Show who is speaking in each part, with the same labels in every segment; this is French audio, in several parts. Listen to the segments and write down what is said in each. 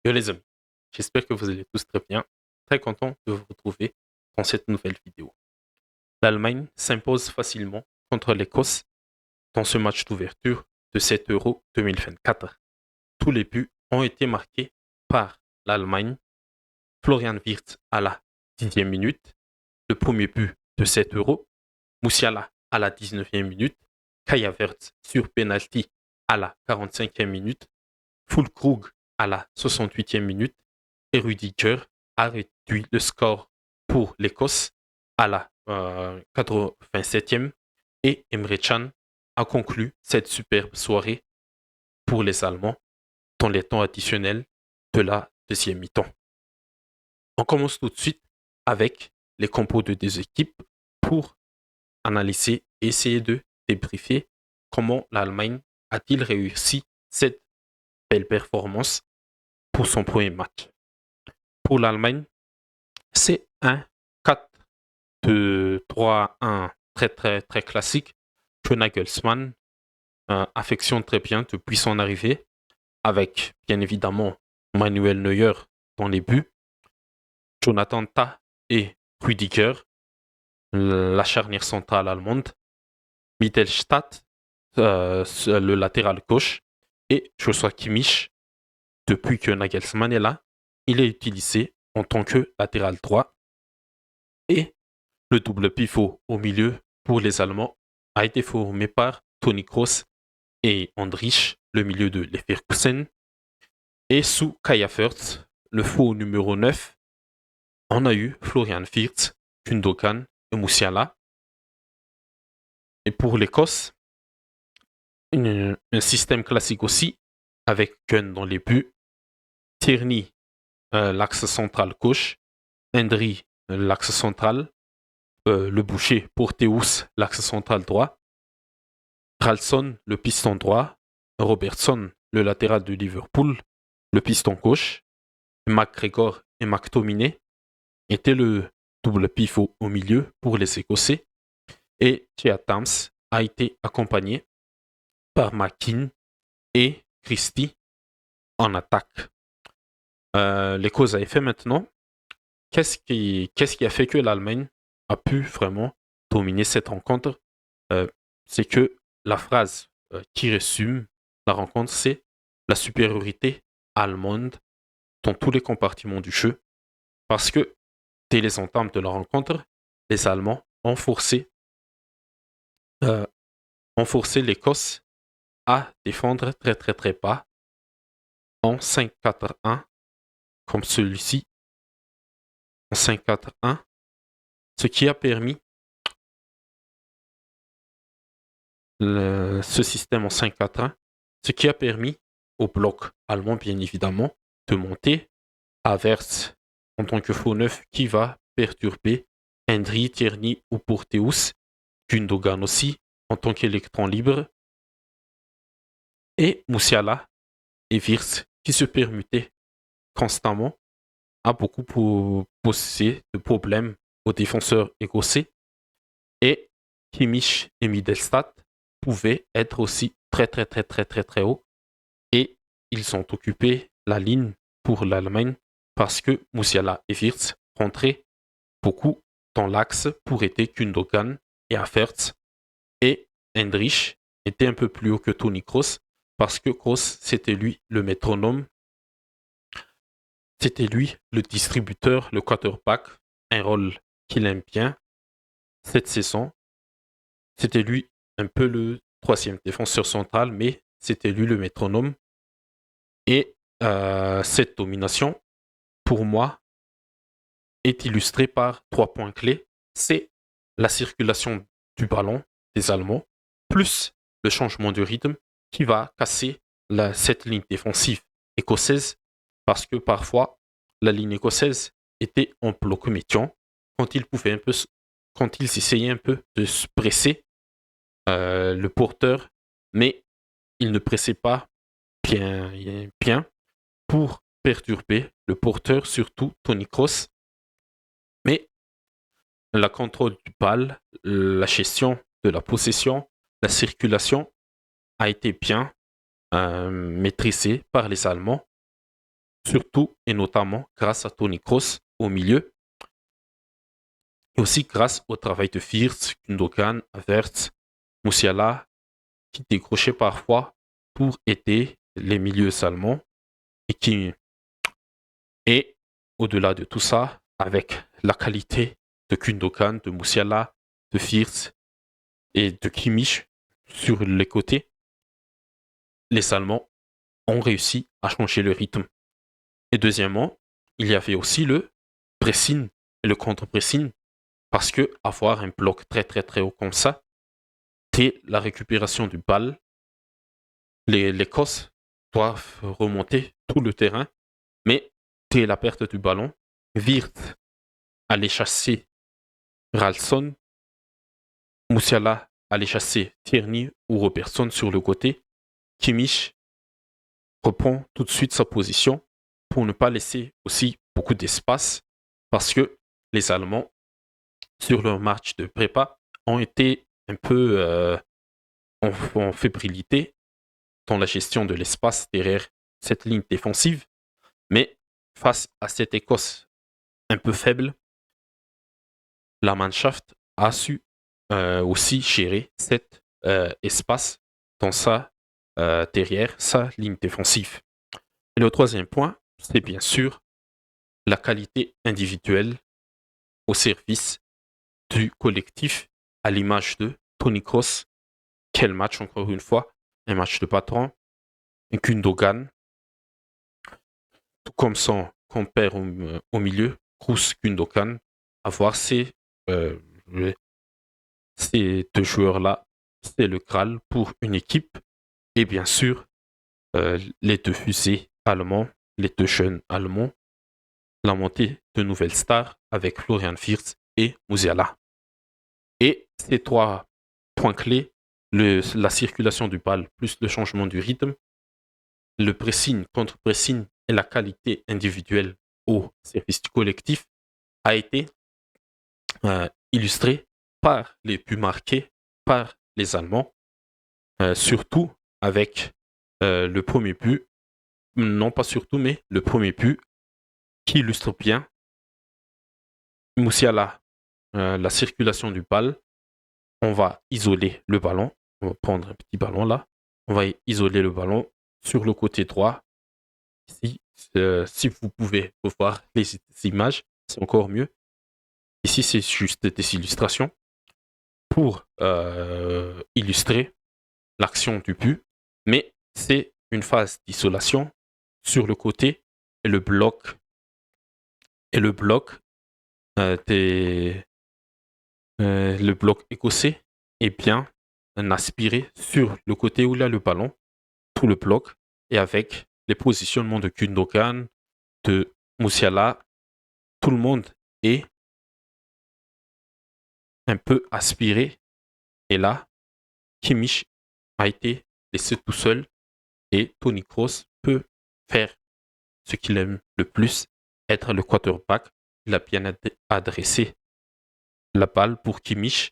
Speaker 1: Yo les amis, j'espère que vous allez tous très bien. Très content de vous retrouver dans cette nouvelle vidéo. L'Allemagne s'impose facilement contre l'Écosse dans ce match d'ouverture de cet Euro 2024. Tous les buts ont été marqués par l'Allemagne. Florian Wirtz à la 10e minute, le premier but de cet Euro. Musiala à la 19e minute. Kai Havertz sur penalty à la 45e minute. Füllkrug à la 68e minute et Rudiger a réduit le score pour l'Écosse à la 87e et Emre Can a conclu cette superbe soirée pour les Allemands dans les temps additionnels de la deuxième mi-temps. On commence tout de suite avec les compos de deux équipes pour analyser et essayer de débriefer comment l'Allemagne a-t-il réussi cette belle performance pour son premier match. Pour l'Allemagne, c'est un 4-2-3-1 très très très classique que Nagelsmann affectionne très bien depuis son arrivée, avec bien évidemment Manuel Neuer dans les buts, Jonathan Tah et Rüdiger, la charnière centrale allemande, Mittelstadt, le latéral gauche, et Joshua Kimmich. Depuis que Nagelsmann est là, il est utilisé en tant que latéral droit. Et le double pivot au milieu pour les Allemands a été formé par Toni Kroos et Andrich, le milieu de Leverkusen. Et sous Kai Havertz, le faux numéro 9, on a eu Florian Wirtz, Gundogan et Musiala. Et pour l'Écosse, un système classique aussi, avec Gunn dans les buts, Tierney, l'axe central gauche, Hendry, l'axe central, le boucher pour Théus, l'axe central droit, Ralston, le piston droit, Robertson, le latéral de Liverpool, le piston gauche, McGregor et McTominay étaient le double pivot au milieu pour les Écossais, et Tia Tams a été accompagné par McKean et Christie en attaque. Les causes à effet maintenant, qu'est-ce qui a fait que l'Allemagne a pu vraiment dominer cette rencontre? C'est que la phrase qui résume la rencontre, c'est la supériorité allemande dans tous les compartiments du jeu. Parce que dès les entames de la rencontre, les Allemands euh, ont forcé l'Écosse à défendre très très très bas en 5-4-1, comme celui-ci, en 5-4-1, ce qui a permis ce système en 5-4-1, ce qui a permis au bloc allemand, bien évidemment, de monter Havertz en tant que faux neuf qui va perturber Hendry, Tierney ou Porteus, Gundogan aussi en tant qu'électron libre, et Musiala et Wirtz qui se permettaient constamment à beaucoup poser de problèmes aux défenseurs écossais, et Kimmich et Mittelstadt pouvaient être aussi très très très très très très hauts, et ils ont occupé la ligne pour l'Allemagne parce que Musiala et Wirtz rentraient beaucoup dans l'axe pour aider Gundogan et Havertz, et Hendrich était un peu plus haut que Toni Kroos parce que Kroos c'était lui le métronome, c'était lui le distributeur, le quarterback, un rôle qu'il aime bien cette saison. C'était lui un peu le troisième défenseur central, mais c'était lui le métronome. Et cette domination, pour moi, est illustrée par 3 points clés. C'est la circulation du ballon des Allemands, plus le changement de rythme qui va casser cette ligne défensive écossaise, parce que parfois, la ligne écossaise était en bloc médian quand quand ils essayaient un peu de se presser le porteur, mais il ne pressait pas bien pour perturber le porteur, surtout Toni Kroos. Mais la contrôle du bal, la gestion de la possession, la circulation a été bien maîtrisée par les Allemands. surtout et notamment grâce à Toni Kroos au milieu, et aussi grâce au travail de Wirtz, Gundogan, Havertz, Musiala, qui décrochaient parfois pour aider les milieux allemands et qui, et au-delà de tout ça, avec la qualité de Gundogan, de Musiala, de Wirtz et de Kimmich sur les côtés, les Allemands ont réussi à changer le rythme. Et deuxièmement, il y avait aussi le pressing et le contre-pressing, parce que avoir un bloc très très très haut comme ça, c'est la récupération du ball. Les Cosses doivent remonter tout le terrain, mais dès la perte du ballon, Wirtz allait chasser Ralston, Musiala allait chasser Tierney ou Robertson sur le côté, Kimmich reprend tout de suite sa position pour ne pas laisser aussi beaucoup d'espace, parce que les Allemands, sur leur match de prépa, ont été un peu en fébrilité dans la gestion de l'espace derrière cette ligne défensive. Mais face à cette Écosse un peu faible, la Mannschaft a su aussi gérer cet espace dans derrière sa ligne défensive. Et le troisième point, c'est bien sûr la qualité individuelle au service du collectif, à l'image de Toni Kroos. Quel match, encore une fois, un match de patron. Gundogan, tout comme son compère au milieu, Kroos Gundogan, avoir euh, ces deux joueurs-là, c'est le Graal pour une équipe. Et bien sûr, les deux fusées allemands, les deux jeunes allemands, la montée de nouvelles stars avec Florian Wirtz et Musiala. Et ces trois points clés, la circulation du ball plus le changement du rythme, le pressing, contre-pressing et la qualité individuelle au service du collectif, a été illustré par les buts marqués par les Allemands, surtout avec le premier but, non pas surtout, mais le premier but qui illustre bien Musiala, la circulation du ball. On va isoler le ballon, on va prendre un petit ballon là, on va isoler le ballon sur le côté droit. Ici, si vous pouvez revoir les images, c'est encore mieux. Ici, c'est juste des illustrations pour illustrer l'action du but, mais c'est une phase d'isolation sur le côté et le bloc le bloc écossais est bien aspiré sur le côté où il y a le ballon, tout le bloc, et avec les positionnements de Gundogan, de Musiala, tout le monde est un peu aspiré. Et là, Kimmich a été laissé tout seul et Toni Kroos peut faire ce qu'il aime le plus, être le quarterback. Il a bien adressé la balle pour Kimmich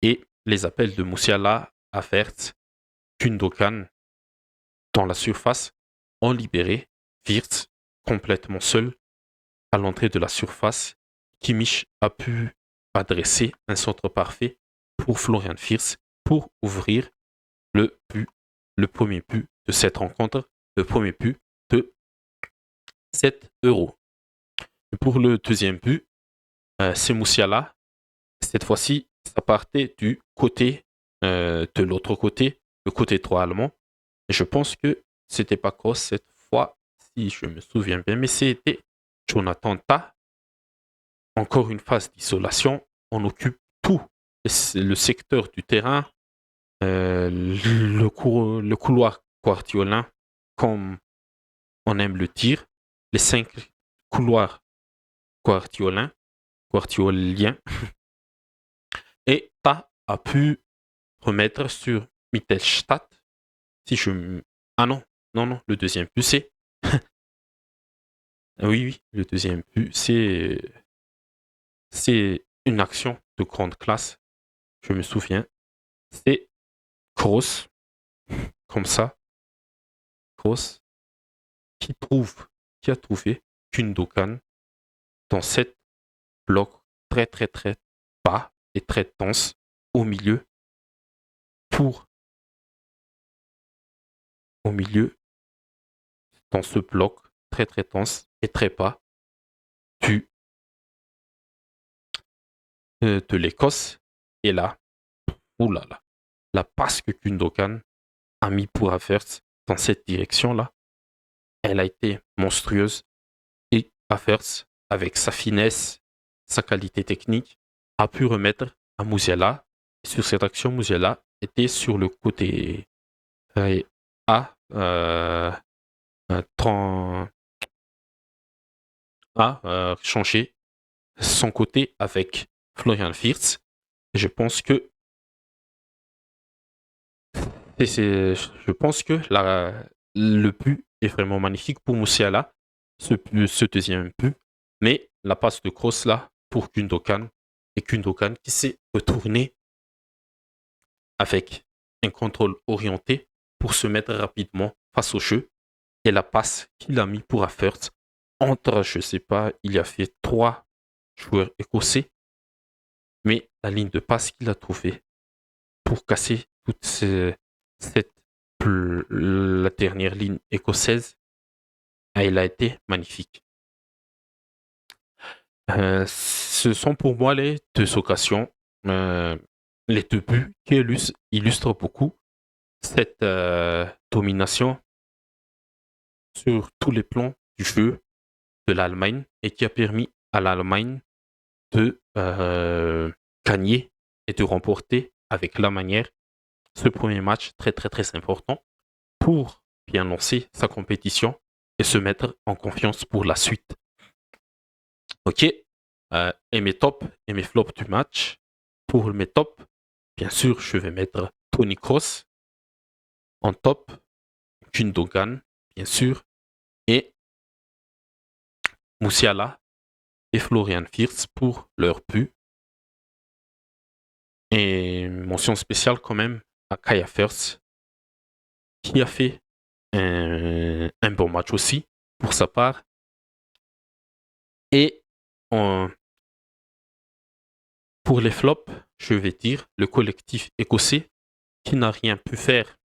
Speaker 1: et les appels de Musiala, Havertz, Gundogan dans la surface ont libéré Wirtz complètement seul à l'entrée de la surface. Kimmich a pu adresser un centre parfait pour Florian Wirtz pour ouvrir le premier but de cette rencontre, le premier but de 7 euros. Et pour le deuxième but, c'est Musiala. Cette fois-ci, ça partait du côté, de l'autre côté, le côté droit allemand. Et je pense que c'était pas Kroos cette fois, si je me souviens bien, mais c'était Jonathan Tah. Encore une phase d'isolation. On occupe tout le secteur du terrain, le couloir guardiolin, comme on aime le dire, les 5 couloirs guardioliens. Et Tah a pu remettre sur Mittelstadt. Si je... Ah non, non, le deuxième but, c'est... oui, le deuxième but, c'est une action de grande classe. Je me souviens. C'est Kroos, comme ça. Kroos, qui trouve qui a trouvé Gundogan dans cette bloc très très très bas et très dense au milieu dans ce bloc très très dense et très bas du, de l'Écosse. Et là, oulala, la passe que Gundogan a mis pour Havertz dans cette direction-là, elle a été monstrueuse. Et Havertz, avec sa finesse, sa qualité technique, a pu remettre à Musiala. Sur cette action, Musiala était sur le côté A, changé son côté avec Florian Wirtz. Je pense que je pense que le but est vraiment magnifique pour Musiala, ce deuxième but. Mais la passe de cross là pour Gundogan, et Gundogan qui s'est retourné avec un contrôle orienté pour se mettre rapidement face au jeu. Et la passe qu'il a mis pour Havertz entre, je sais pas, il a fait 3 joueurs écossais, mais la ligne de passe qu'il a trouvée pour casser la dernière ligne écossaise, elle a été magnifique. Ce sont pour moi les deux occasions, les deux buts qui illustrent beaucoup cette domination sur tous les plans du jeu de l'Allemagne et qui a permis à l'Allemagne de gagner et de remporter avec la manière ce premier match très très très important pour bien lancer sa compétition et se mettre en confiance pour la suite. Ok, et mes tops et mes flops du match. Pour mes tops, bien sûr, je vais mettre Tony Kroos en top, Gundogan, bien sûr, et Musiala et Florian Wirtz pour leur but. Et mention spéciale quand même à Kai Havertz, qui a fait un bon match aussi pour sa part. Et pour les flops, je vais dire le collectif écossais qui n'a rien pu faire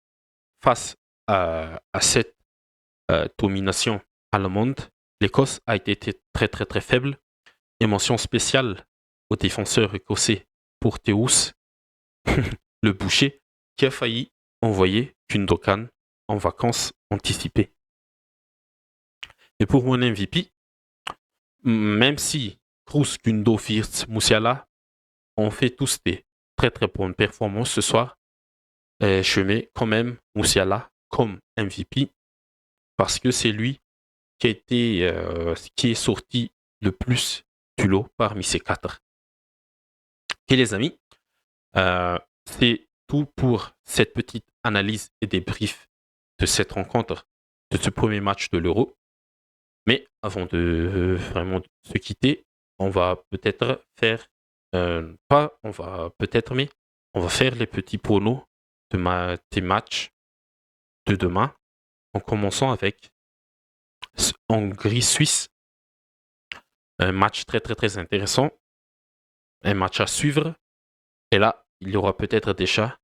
Speaker 1: face à cette domination allemande. L'Écosse a été très très très faible. Et mention spéciale au défenseur écossais pour Théus, le boucher, qui a failli envoyer Gundogan en vacances anticipées. Et pour mon MVP, même si Kroos, Gundo, Wirtz, Musiala ont fait tous des très très bonnes performances ce soir, je mets quand même Musiala comme MVP parce que c'est lui qui a été qui est sorti le plus du lot parmi ces 4. Et les amis, c'est tout pour cette petite analyse et débrief de cette rencontre, de ce premier match de l'Euro. Mais avant de vraiment se quitter, on va peut-être faire, mais on va faire les petits pronos des matchs de demain, en commençant avec Hongrie-Suisse. Un match très très très intéressant, un match à suivre. Et là, il y aura peut-être déjà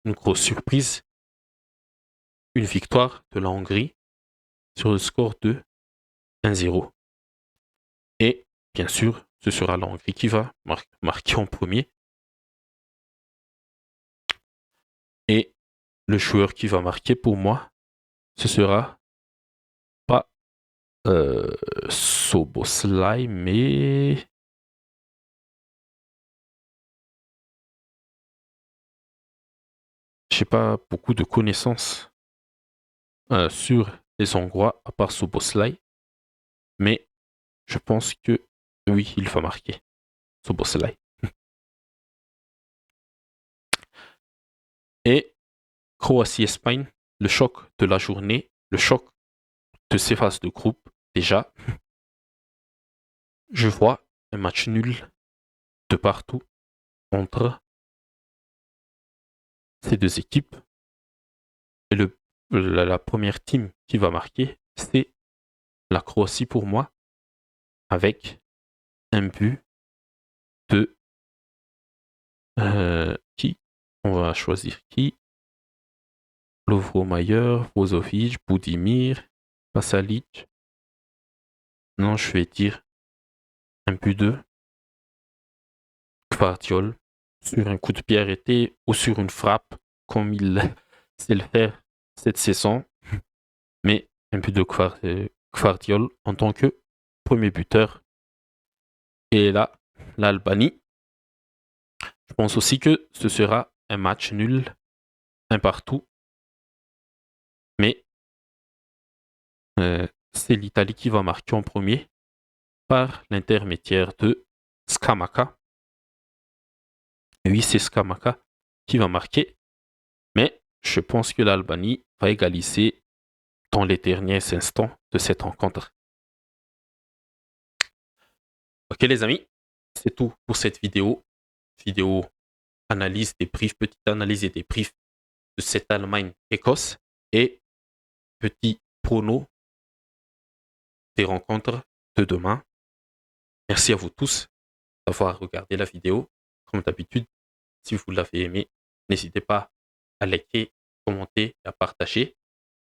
Speaker 1: une grosse surprise, une victoire de la Hongrie sur le score de 1-0. Et bien sûr, ce sera la Hongrie qui va marquer en premier. Et le joueur qui va marquer pour moi, ce sera pas Szoboszlai, mais j'ai pas beaucoup de connaissances sur les Hongrois à part Szoboszlai, mais je pense que oui, il va marquer Szoboszlai. Et Croatie-Espagne, le choc de la journée, le choc de ces phases de groupe déjà. Je vois un match nul de partout entre ces deux équipes. Et la première team qui va marquer, c'est la Croatie pour moi avec un but de qui? On va choisir qui? Lovro-Mayer, Brozovic, Budimir, Pasalic. Non, je vais dire un but de Gvardiol sur un coup de pied arrêté ou sur une frappe comme il sait le faire cette saison. Mais un but de Gvardiol en tant que premier buteur. Et là, l'Albanie. Je pense aussi que ce sera un match nul, un partout. Mais c'est l'Italie qui va marquer en premier par l'intermédiaire de Scamacca. Et oui, c'est Scamacca qui va marquer. Mais je pense que l'Albanie va égaliser dans les derniers instants de cette rencontre. Ok les amis, c'est tout pour cette vidéo. Vidéo analyse des briefs, petite analyse et des briefs de cette Allemagne-Écosse et petit prono des rencontres de demain. Merci à vous tous d'avoir regardé la vidéo. Comme d'habitude, si vous l'avez aimé, n'hésitez pas à liker, commenter, à partager.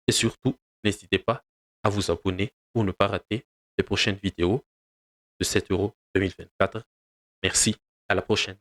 Speaker 1: Et surtout, n'hésitez pas à vous abonner pour ne pas rater les prochaines vidéos de 7 € 2024. Merci, à la prochaine.